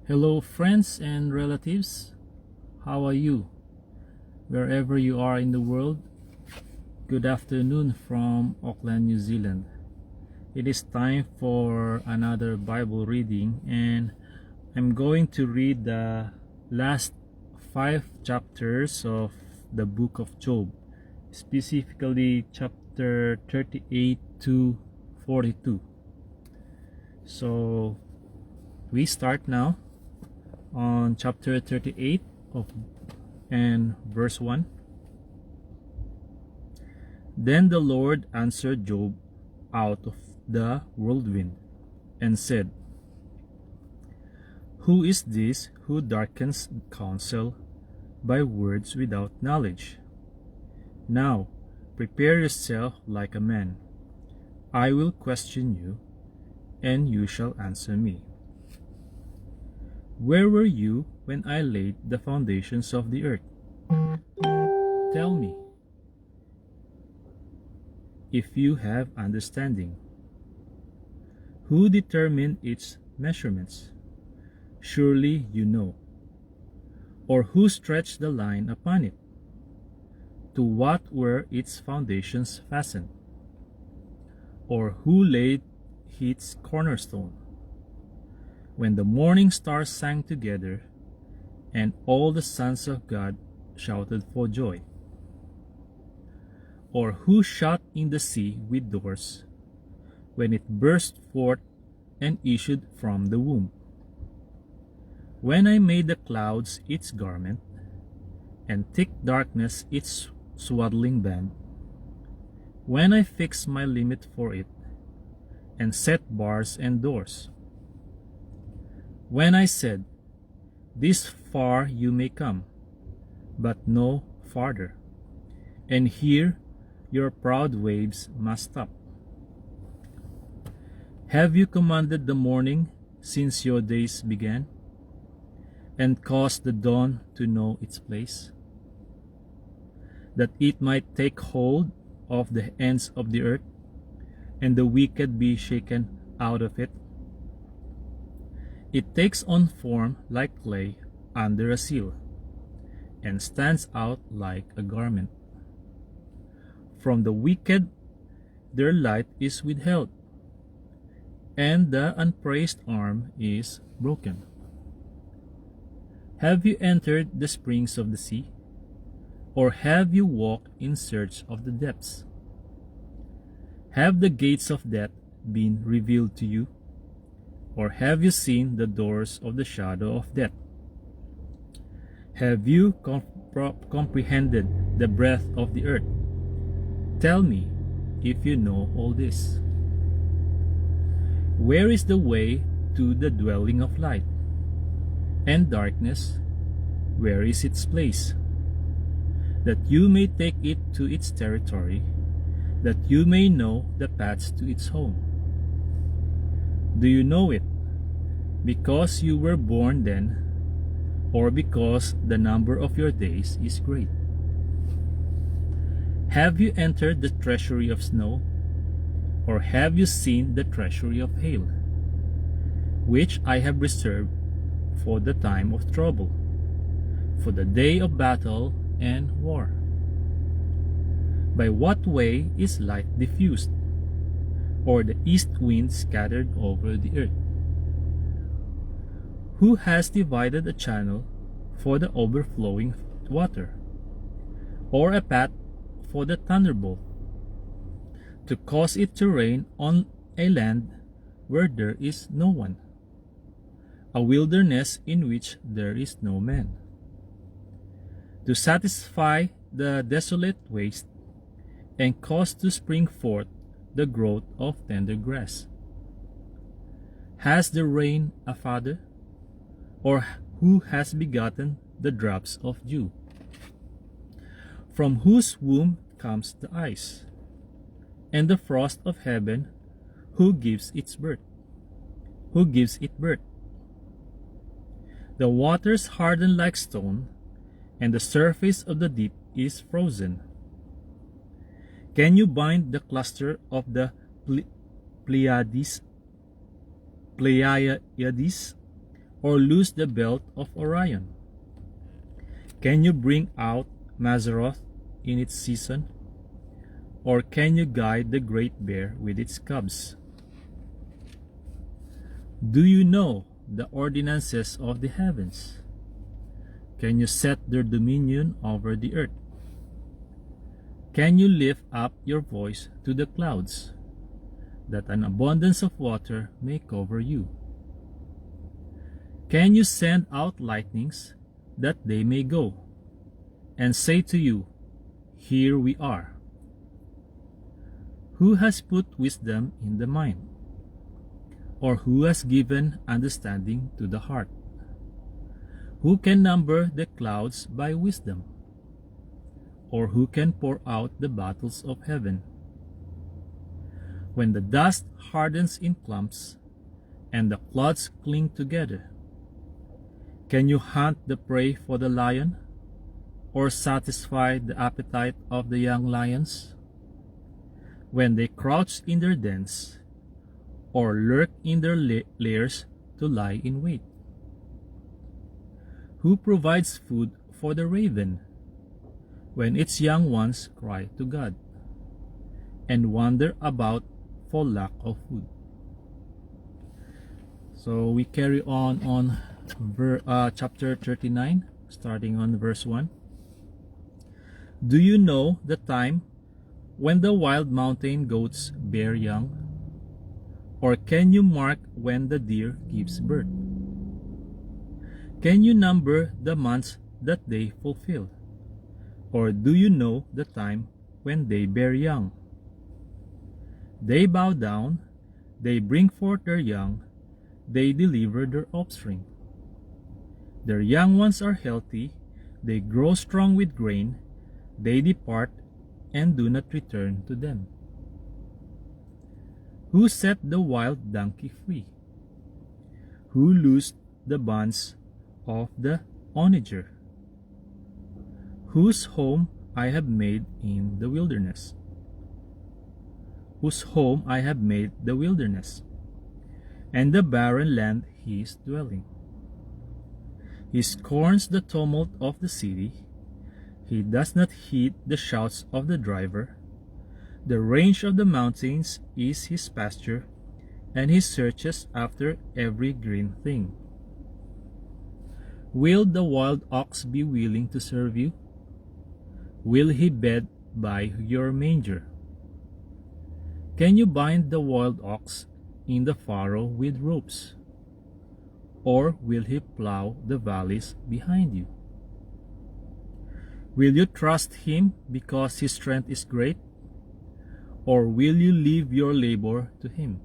Hello, friends and relatives. How are you? Wherever you are in the world, good afternoon from Auckland, New Zealand. It is time for another Bible reading, and I'm going to read the last 5 chapters of the book of Job, specifically chapter 38 to 42. So we start now on chapter 38 of and verse 1. Then the Lord answered Job out of the whirlwind and said, Who is this who darkens counsel by words without knowledge? Now prepare yourself like a man. I will question you, and you shall answer me. Where were you when I laid the foundations of the earth? Tell me, if you have understanding. Who determined its measurements? Surely you know. Or who stretched the line upon it? To what were its foundations fastened? Or who laid its cornerstone? When the morning stars sang together, and all the sons of God shouted for joy? Or who shut in the sea with doors, when it burst forth and issued from the womb? When I made the clouds its garment, and thick darkness its swaddling band, when I fixed my limit for it, and set bars and doors, when I said, This far you may come, but no farther, and here your proud waves must stop. Have you commanded the morning since your days began, and caused the dawn to know its place, that it might take hold of the ends of the earth, and the wicked be shaken out of it? It takes on form like clay under a seal, and stands out like a garment. From the wicked their light is withheld, and the unpraised arm is broken. Have you entered the springs of the sea, or have you walked in search of the depths? Have the gates of death been revealed to you? Or have you seen the doors of the shadow of death? Have you comprehended the breadth of the earth? Tell me if you know all this. Where is the way to the dwelling of light? And darkness, where is its place? That you may take it to its territory, that you may know the paths to its home. Do you know it because you were born then, or because the number of your days is great? Have you entered the treasury of snow, or have you seen the treasury of hail, which I have reserved for the time of trouble, for the day of battle and war? By what way is light diffused, or the east wind scattered over the earth? Who has divided a channel for the overflowing water, or a path for the thunderbolt, to cause it to rain on a land where there is no one, a wilderness in which there is no man, to satisfy the desolate waste, and cause to spring forth the growth of tender grass? Has the rain a father? Or who has begotten the drops of dew? From whose womb comes the ice, and the frost of heaven? Who gives its birth? Who gives it birth? The waters harden like stone, and the surface of the deep is frozen. Can you bind the cluster of the Pleiades or loose the belt of Orion? Can you bring out Mazzaroth in its season? Or can you guide the great bear with its cubs? Do you know the ordinances of the heavens? Can you set their dominion over the earth? Can you lift up your voice to the clouds, that an abundance of water may cover you? Can you send out lightnings, that they may go, and say to you, Here we are? Who has put wisdom in the mind? Or who has given understanding to the heart? Who can number the clouds by wisdom? Or who can pour out the bottles of heaven? When the dust hardens in clumps, and the clods cling together, can you hunt the prey for the lion, or satisfy the appetite of the young lions? When they crouch in their dens, or lurk in their lairs to lie in wait? Who provides food for the raven, when its young ones cry to God, and wander about for lack of food? So we carry on chapter 39, starting on verse 1. Do you know the time when the wild mountain goats bear young? Or can you mark when the deer gives birth? Can you number the months that they fulfill? Or do you know the time when they bear young? They bow down, they bring forth their young, they deliver their offspring. Their young ones are healthy, they grow strong with grain, they depart and do not return to them. Who set the wild donkey free? Who loosed the bonds of the onager? Whose home I have made in the wilderness? Whose home I have made the wilderness, and the barren land his dwelling. He scorns the tumult of the city, he does not heed the shouts of the driver. The range of the mountains is his pasture, and he searches after every green thing. Will the wild ox be willing to serve you? Will he bed by your manger? Can you bind the wild ox in the furrow with ropes? Or will he plow the valleys behind you? Will you trust him because his strength is great? Or will you leave your labor to him?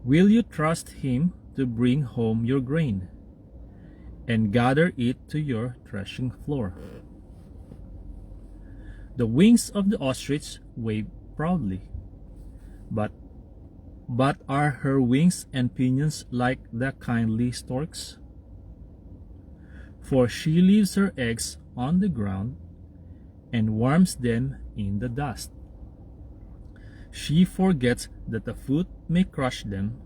Will you trust him to bring home your grain, and gather it to your threshing floor? The wings of the ostrich wave proudly, but are her wings and pinions like the kindly stork's? For she leaves her eggs on the ground, and warms them in the dust. She forgets that a foot may crush them,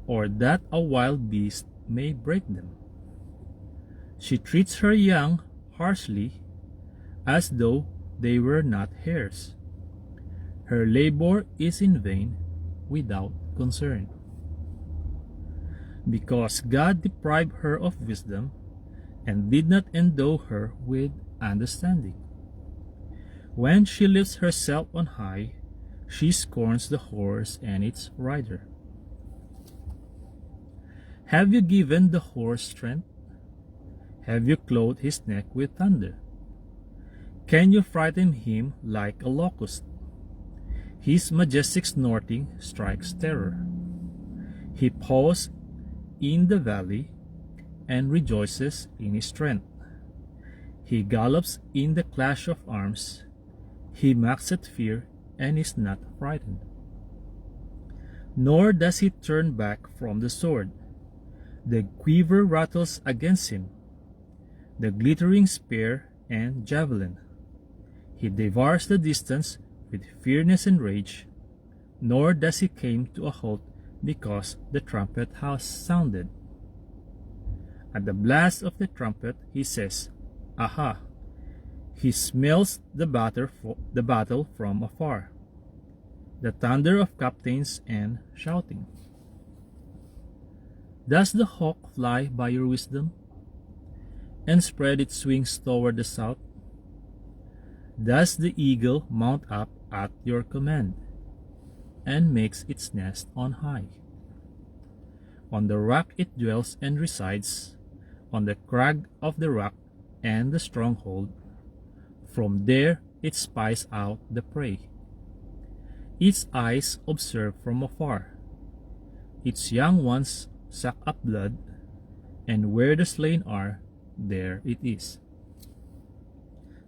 or that a wild beast may break them. She treats her young harshly, as though they were not hers. Her labor is in vain, without concern. Because God deprived her of wisdom, and did not endow her with understanding. When she lifts herself on high, she scorns the horse and its rider. Have you given the horse strength? Have you clothed his neck with thunder? Can you frighten him like a locust? His majestic snorting strikes terror. He paws in the valley and rejoices in his strength. He gallops in the clash of arms. He mocks at fear and is not frightened. Nor does he turn back from the sword. The quiver rattles against him, the glittering spear and javelin. He devours the distance with fierceness and rage, nor does he come to a halt because the trumpet has sounded. At the blast of the trumpet, he says, Aha! He smells the battle from afar, the thunder of captains and shouting. Does the hawk fly by your wisdom, and spread its wings toward the south? Does the eagle mount up at your command, and makes its nest on high? On the rock it dwells and resides, on the crag of the rock and the stronghold. From there it spies out the prey. Its eyes observe from afar. Its young ones suck up blood, and where the slain are, there it is.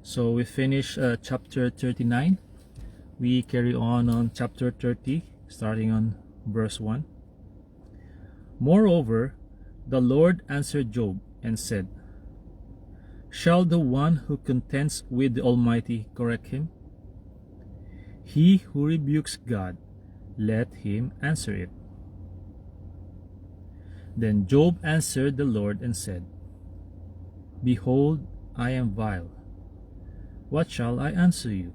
So we finish chapter 39. We carry on chapter 30, starting on verse 1. Moreover, the Lord answered Job and said, Shall the one who contends with the Almighty correct him? He who rebukes God, let him answer it. Then Job answered the Lord and said, Behold, I am vile. What shall I answer you?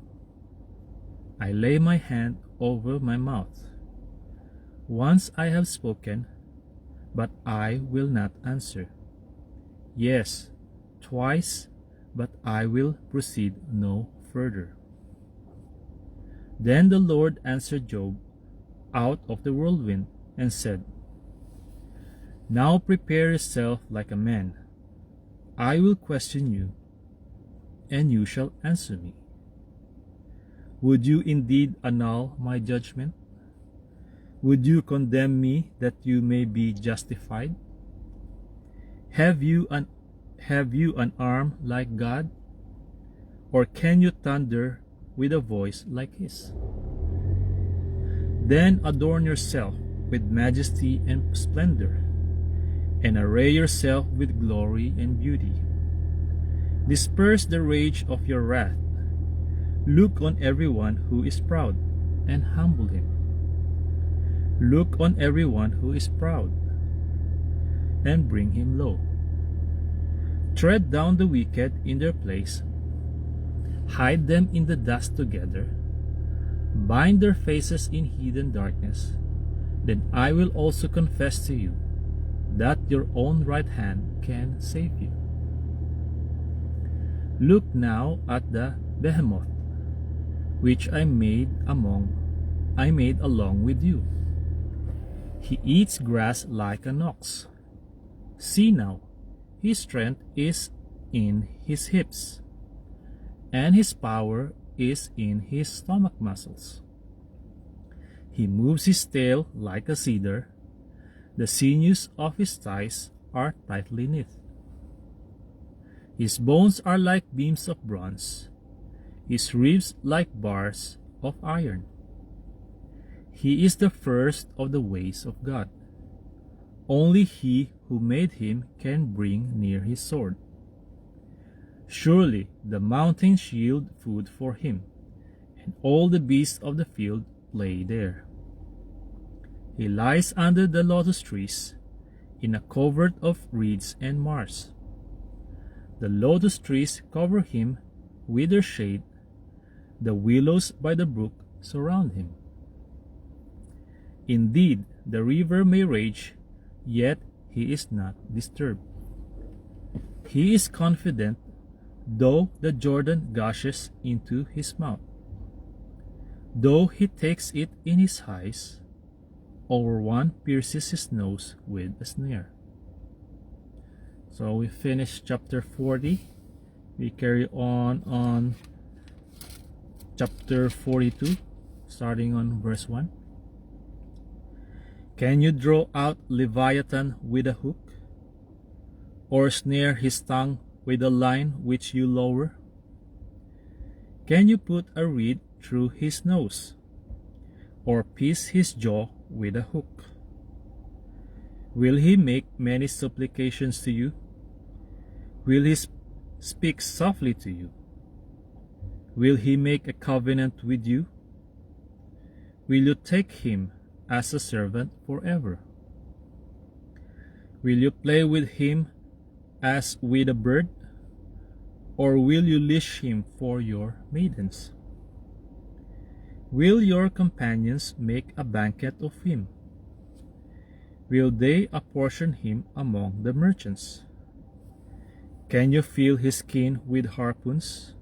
I lay my hand over my mouth. Once I have spoken, but I will not answer. Yes, twice, but I will proceed no further. Then the Lord answered Job out of the whirlwind and said, Now prepare yourself like a man. I will question you, and you shall answer me. Would you indeed annul my judgment? Would you condemn me that you may be justified? Have you an arm like God? Or can you thunder with a voice like his? Then adorn yourself with majesty and splendor, and array yourself with glory and beauty. Disperse the rage of your wrath. Look on everyone who is proud, and humble him. Look on everyone who is proud, and bring him low. Tread down the wicked in their place. Hide them in the dust together. Bind their faces in hidden darkness. Then I will also confess to you that your own right hand can save you. Look now at the behemoth, which I made along with you. He eats grass like an ox. See now, his strength is in his hips, and his power is in his stomach muscles. He moves his tail like a cedar. The sinews of his thighs are tightly knit. His bones are like beams of bronze, his ribs like bars of iron. He is the first of the ways of God. Only he who made him can bring near his sword. Surely the mountains yield food for him, and all the beasts of the field play there. He lies under the lotus trees, in a covert of reeds and marsh. The lotus trees cover him with their shade. The willows by the brook surround him. Indeed, the river may rage, yet he is not disturbed. He is confident, though the Jordan gushes into his mouth. Though he takes it in his eyes, or one pierces his nose with a snare. So we finish chapter 40. We carry on chapter 42, starting on verse 1. Can you draw out Leviathan with a hook, or snare his tongue with a line which you lower? Can you put a reed through his nose, or pierce his jaw with a hook? Will he make many supplications to you? Will he speak softly to you? Will he make a covenant with you? Will you take him as a servant forever? Will you play with him as with a bird, or will you leash him for your maidens? Will your companions make a banquet of him? Will they apportion him among the merchants? Can you fill his skin with harpoons,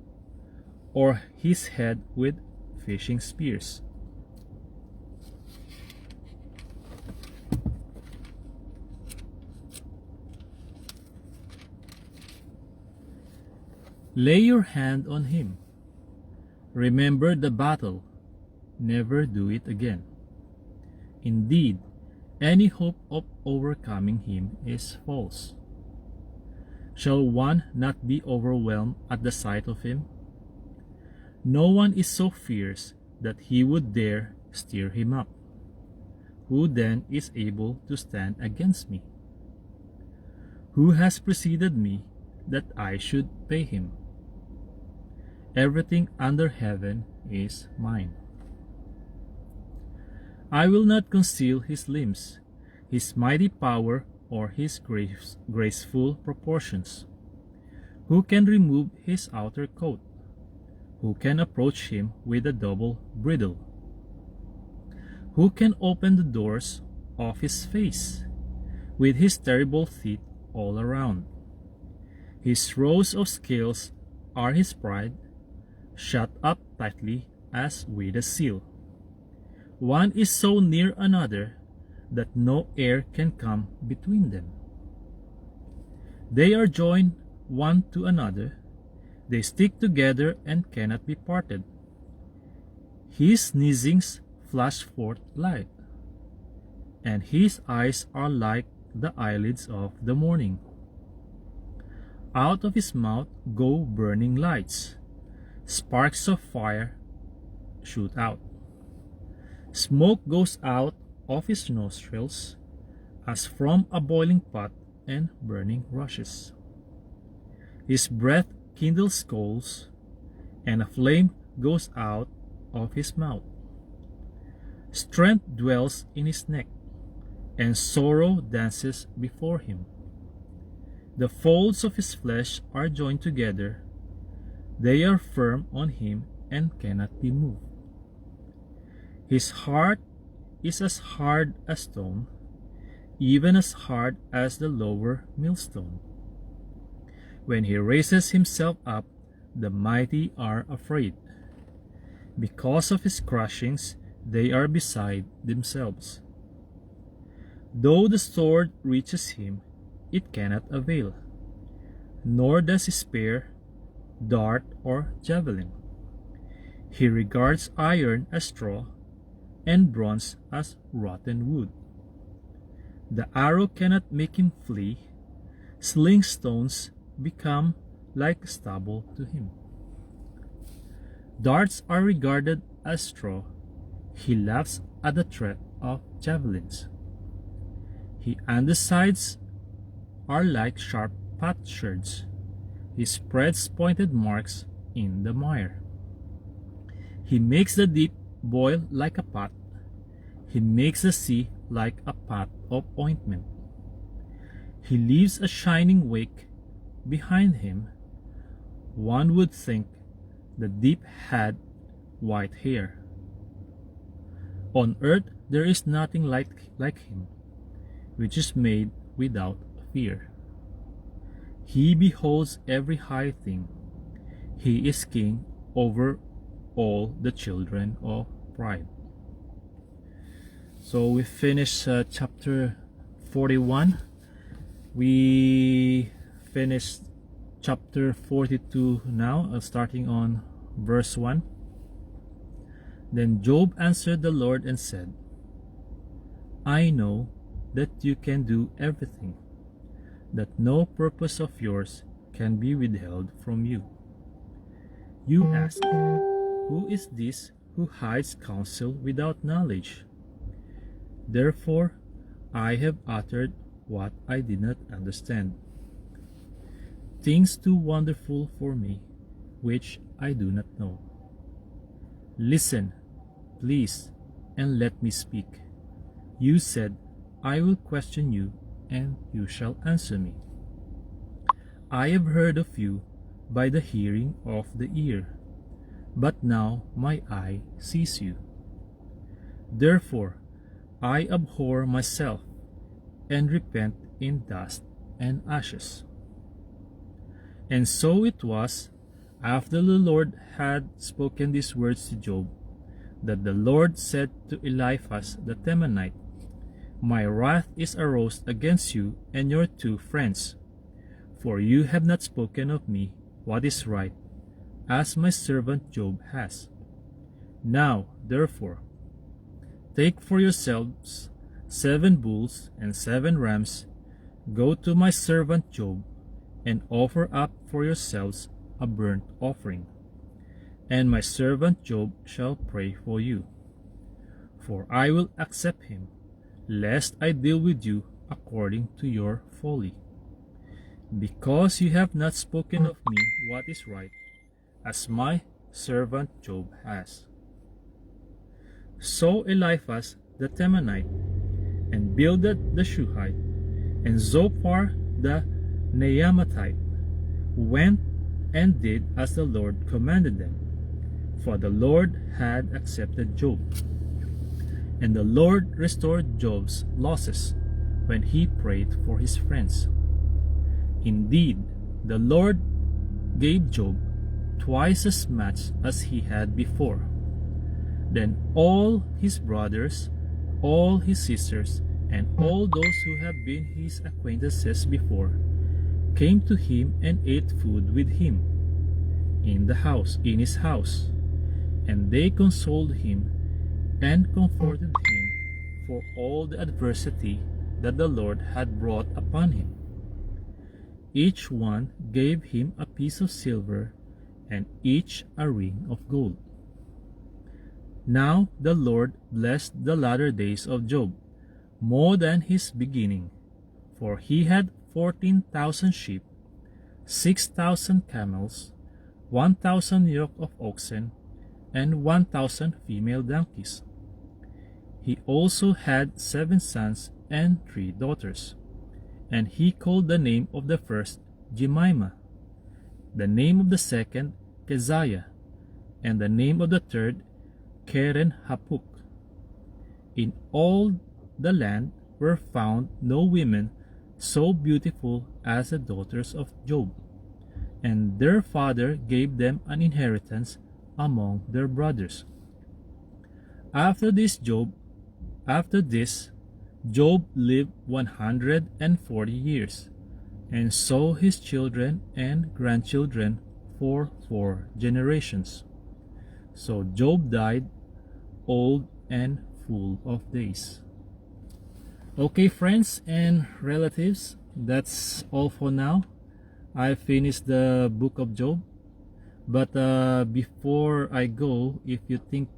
or his head with fishing spears? Lay your hand on him. Remember the battle. Never do it again. Indeed, any hope of overcoming him is false. Shall one not be overwhelmed at the sight of him? No one is so fierce that he would dare stir him up. Who then is able to stand against me? Who has preceded me that I should pay him? Everything under heaven is mine. I will not conceal his limbs, his mighty power, or his graceful proportions. Who can remove his outer coat? Who can approach him with a double bridle? Who can open the doors of his face with his terrible teeth all around? His rows of scales are his pride, shut up tightly as with a seal. One is so near another that no air can come between them. They are joined one to another, they stick together and cannot be parted. His sneezings flash forth light, and his eyes are like the eyelids of the morning. Out of his mouth go burning lights, sparks of fire shoot out. Smoke goes out of his nostrils as from a boiling pot and burning rushes. His breath kindles coals, and a flame goes out of his mouth. Strength dwells in his neck, and sorrow dances before him. The folds of his flesh are joined together, they are firm on him and cannot be moved. His heart is as hard as stone, even as hard as the lower millstone. When he raises himself up, the mighty are afraid. Because of his crushings, they are beside themselves. Though the sword reaches him, it cannot avail, nor does he spare dart or javelin. He regards iron as straw, and bronze as rotten wood. The arrow cannot make him flee, sling stones become like stubble to him. Darts are regarded as straw, he laughs at the threat of javelins. His undersides are like sharp potsherds, he spreads pointed marks in the mire. He makes the deep boil like a pot, he makes the sea like a pot of ointment. He leaves a shining wake behind him. One would think the deep had white hair. On earth there is nothing like him, which is made without fear. He beholds every high thing. He is king over all the children of pride. So we finished chapter 41. We finished chapter 42 now, starting on verse 1. Then Job answered the Lord and said, I know that you can do everything, that no purpose of yours can be withheld from you. You ask, who is this who hides counsel without knowledge? Therefore, I have uttered what I did not understand, things too wonderful for me, which I do not know. Listen, please, and let me speak. You said, I will question you, and you shall answer me. I have heard of you by the hearing of the ear, but now my eye sees you. Therefore I abhor myself, and repent in dust and ashes. And so it was, after the Lord had spoken these words to Job, that the Lord said to Eliphaz the Temanite, My wrath is aroused against you and your 2 friends, for you have not spoken of me what is right, as my servant Job has. Now, therefore, take for yourselves 7 bulls and 7 rams, go to my servant Job, and offer up for yourselves a burnt offering. And my servant Job shall pray for you. For I will accept him, lest I deal with you according to your folly. Because you have not spoken of me what is right, as my servant Job has. So Eliphaz the Temanite, and Bildad the Shuhite, and Zophar the Naamathite went and did as the Lord commanded them, for the Lord had accepted Job. And the Lord restored Job's losses when he prayed for his friends. Indeed, the Lord gave Job twice as much as he had before. Then all his brothers, all his sisters, and all those who have been his acquaintances before came to him and ate food with him in his house, and they consoled him and comforted him for all the adversity that the Lord had brought upon him. Each one gave him a piece of silver, and each a ring of gold. Now the Lord blessed the latter days of Job more than his beginning, for he had 14,000 sheep, 6,000 camels, 1,000 yoke of oxen, and 1,000 female donkeys. He also had 7 sons and 3 daughters, and he called the name of the first Jemimah, the name of the second Keziah, and the name of the third Keren Hapuk. In all the land were found no women so beautiful as the daughters of Job, and their father gave them an inheritance among their brothers. After this, Job lived 140 years, and saw his children and grandchildren for 4 generations. So Job died old and full of days. Okay, friends and relatives, that's all for now. I finished the book of Job. But before I go, if you think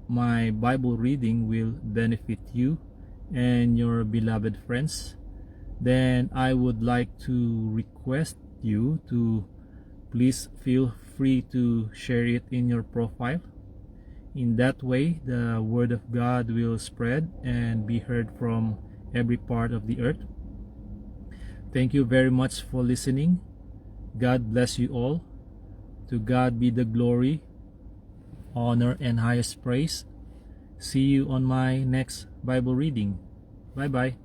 my Bible reading will benefit you and your beloved friends, then I would like to request you to please feel free to share it in your profile. In that way, the Word of God will spread and be heard from every part of the earth. Thank you very much for listening. God bless you all. To God be the glory, honor, and highest praise. See you on my next Bible reading. Bye-bye.